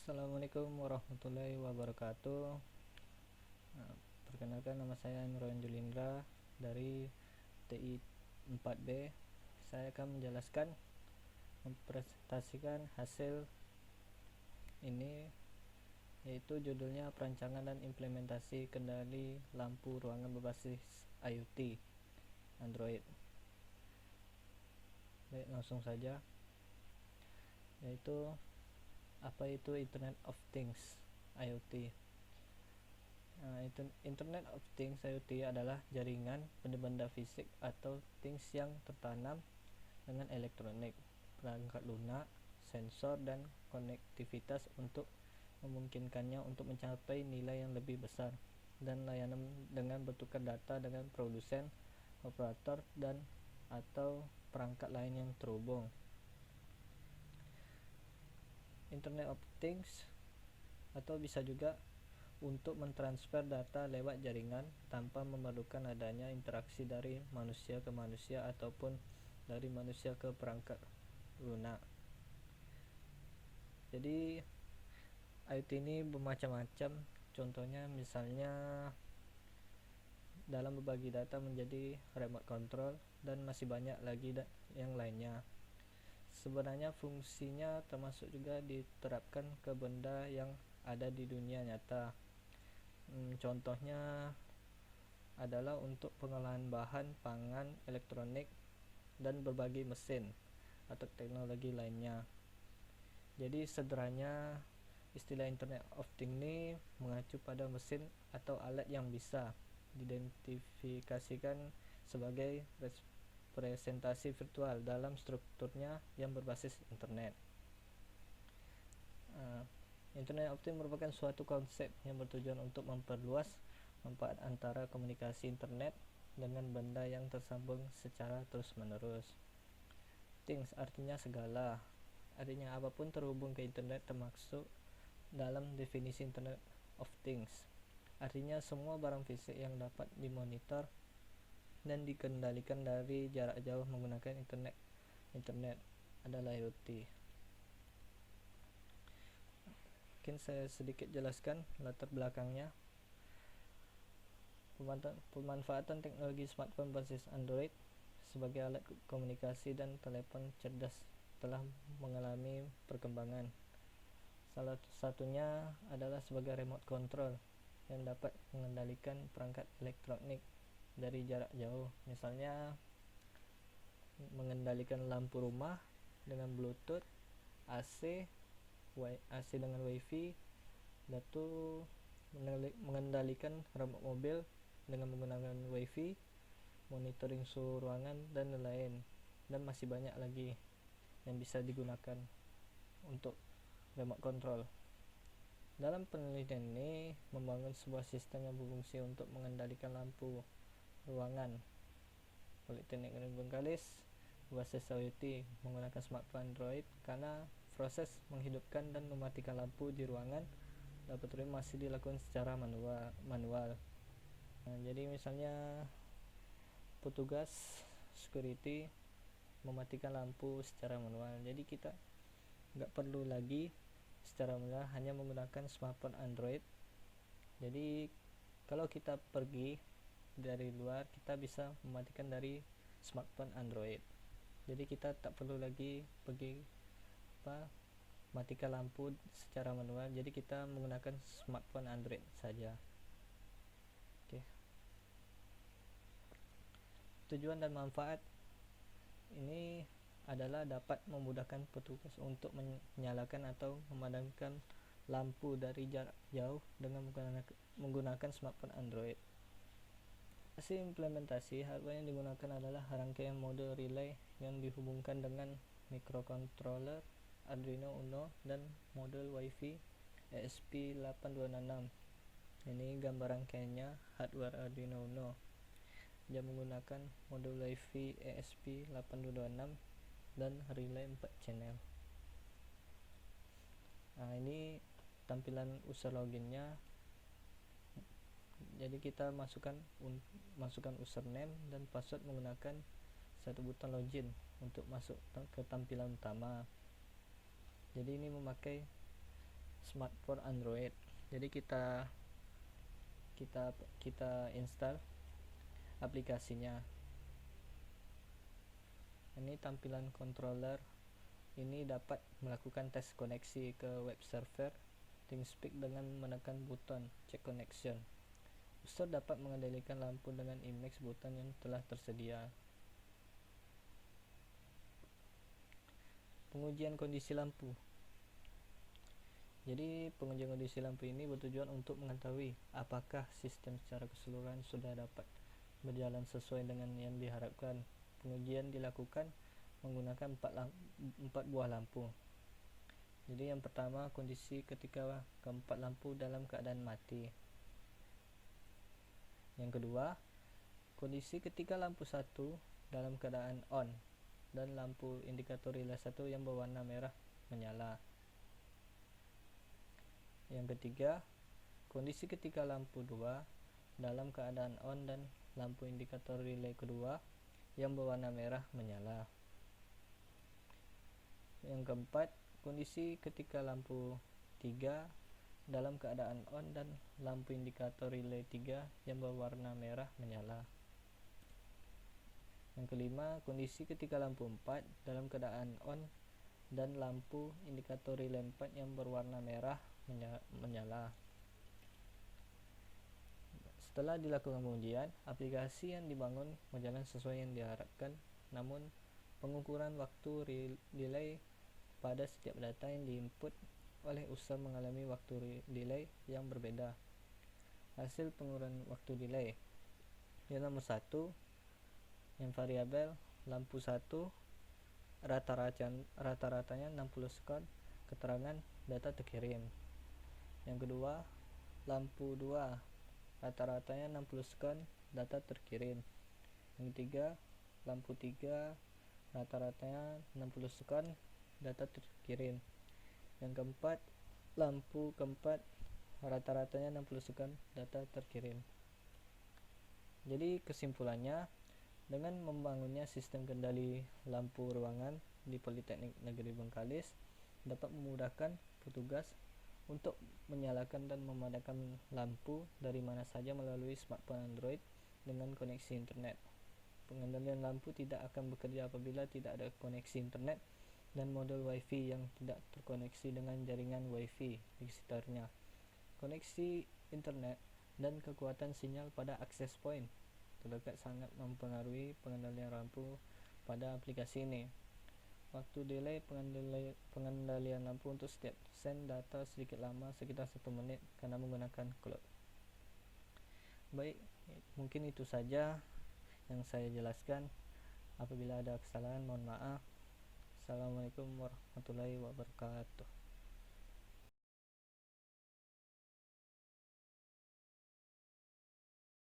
Assalamualaikum warahmatullahi wabarakatuh. Nah, perkenalkan, nama saya Imran Julindra dari TI 4B. Saya akan mempresentasikan hasil ini, yaitu judulnya perancangan dan implementasi kendali lampu ruangan berbasis IoT Android. Baik, langsung saja. Yaitu apa itu Internet of Things IoT. Internet of Things IoT adalah jaringan benda-benda fisik atau things yang tertanam dengan elektronik, perangkat lunak, sensor, dan konektivitas untuk memungkinkannya untuk mencapai nilai yang lebih besar dan layanan dengan bertukar data dengan produsen, operator, dan atau perangkat lain yang terhubung. Internet of Things atau bisa juga untuk mentransfer data lewat jaringan tanpa memerlukan adanya interaksi dari manusia ke manusia ataupun dari manusia ke perangkat lunak. Jadi IoT ini bermacam-macam, contohnya misalnya dalam berbagi data menjadi remote control, dan masih banyak lagi yang lainnya. Sebenarnya fungsinya termasuk juga diterapkan ke benda yang ada di dunia nyata. Contohnya adalah untuk pengolahan bahan pangan, elektronik, dan berbagai mesin atau teknologi lainnya. Jadi sederhananya, istilah Internet of Things ini mengacu pada mesin atau alat yang bisa diidentifikasikan sebagai representasi virtual dalam strukturnya yang berbasis internet. Internet of Things merupakan suatu konsep yang bertujuan untuk memperluas manfaat antara komunikasi internet dengan benda yang tersambung secara terus-menerus. Things artinya segala, artinya apapun terhubung ke internet termasuk dalam definisi Internet of Things. Artinya semua barang fisik yang dapat dimonitor dan dikendalikan dari jarak jauh menggunakan internet adalah IoT. Mungkin saya sedikit jelaskan latar belakangnya. Pemanfaatan teknologi smartphone berbasis Android sebagai alat komunikasi dan telepon cerdas telah mengalami perkembangan. Salah satunya adalah sebagai remote control yang dapat mengendalikan perangkat elektronik dari jarak jauh, misalnya mengendalikan lampu rumah dengan Bluetooth, AC dengan Wi-Fi, mengendalikan remote mobil dengan menggunakan Wi-Fi, monitoring suhu ruangan, dan lain-lain, dan masih banyak lagi yang bisa digunakan untuk remote control. Dalam penelitian ini membangun sebuah sistem yang berfungsi untuk mengendalikan lampu ruangan. Politeknik Negeri Bengkalis berbasis IoT menggunakan smartphone Android karena proses menghidupkan dan mematikan lampu di ruangan laboratorium masih dilakukan secara manual. Jadi misalnya petugas security mematikan lampu secara manual, jadi kita nggak perlu lagi secara manual hanya menggunakan smartphone Android. Jadi kalau kita pergi dari luar, kita bisa mematikan dari smartphone Android. Jadi kita tak perlu lagi pergi matikan lampu secara manual. Jadi kita menggunakan smartphone Android saja. Oke. Tujuan dan manfaat ini adalah dapat memudahkan petugas untuk menyalakan atau memadamkan lampu dari jarak jauh dengan menggunakan smartphone Android. Hasil implementasi hardware yang digunakan adalah rangkaian modul relay yang dihubungkan dengan microcontroller Arduino Uno dan modul Wi-Fi ESP8266. Ini gambar rangkaiannya hardware Arduino Uno yang menggunakan modul Wi-Fi ESP8266 dan relay 4 channel. Ini tampilan user loginnya. Jadi kita masukkan username dan password menggunakan satu button login untuk masuk ke tampilan utama. Jadi ini memakai smartphone Android. Jadi kita install aplikasinya. Ini tampilan controller. Ini dapat melakukan tes koneksi ke web server TeamSpeak dengan menekan button check connection. User dapat mengendalikan lampu dengan image button yang telah tersedia. Pengujian kondisi lampu. Jadi pengujian kondisi lampu ini bertujuan untuk mengetahui apakah sistem secara keseluruhan sudah dapat berjalan sesuai dengan yang diharapkan. Pengujian dilakukan menggunakan 4 buah lampu. Jadi yang pertama, kondisi ketika keempat lampu dalam keadaan mati. Yang kedua, kondisi ketika lampu 1 dalam keadaan on dan lampu indikator relay 1 yang berwarna merah menyala. Yang ketiga, kondisi ketika lampu 2 dalam keadaan on dan lampu indikator relay kedua yang berwarna merah menyala. Yang keempat, kondisi ketika lampu 3 dalam keadaan on dan lampu indikator relay 3 yang berwarna merah menyala. Yang kelima, kondisi ketika lampu 4 dalam keadaan on dan lampu indikator relay 4 yang berwarna merah menyala. Setelah dilakukan pengujian, aplikasi yang dibangun berjalan sesuai yang diharapkan, namun pengukuran waktu delay pada setiap data yang diinput oleh user mengalami waktu delay yang berbeda. Hasil pengukuran waktu delay. Yang nomor 1, yang variabel lampu 1 rata-ratanya 60 sekon, keterangan data terkirim. Yang kedua, lampu 2 rata-ratanya 60 sekon, data terkirim. Yang ketiga, lampu 3 rata-ratanya 60 sekon, data terkirim. Yang keempat, lampu keempat rata-ratanya 60 sekon, data terkirim. Jadi kesimpulannya, dengan membangunnya sistem kendali lampu ruangan di Politeknik Negeri Bengkalis dapat memudahkan petugas untuk menyalakan dan memadamkan lampu dari mana saja melalui smartphone Android dengan koneksi internet. Pengendalian lampu tidak akan bekerja apabila tidak ada koneksi internet dan modul Wi-Fi yang tidak terkoneksi dengan jaringan Wi-Fi di sekitarnya. Koneksi internet dan kekuatan sinyal pada access point terdekat sangat mempengaruhi pengendalian lampu pada aplikasi ini. Waktu delay pengendalian lampu untuk setiap send data sedikit lama, sekitar 1 menit karena menggunakan cloud. Baik, mungkin itu saja yang saya jelaskan. Apabila ada kesalahan mohon maaf. Assalamualaikum warahmatullahi wabarakatuh.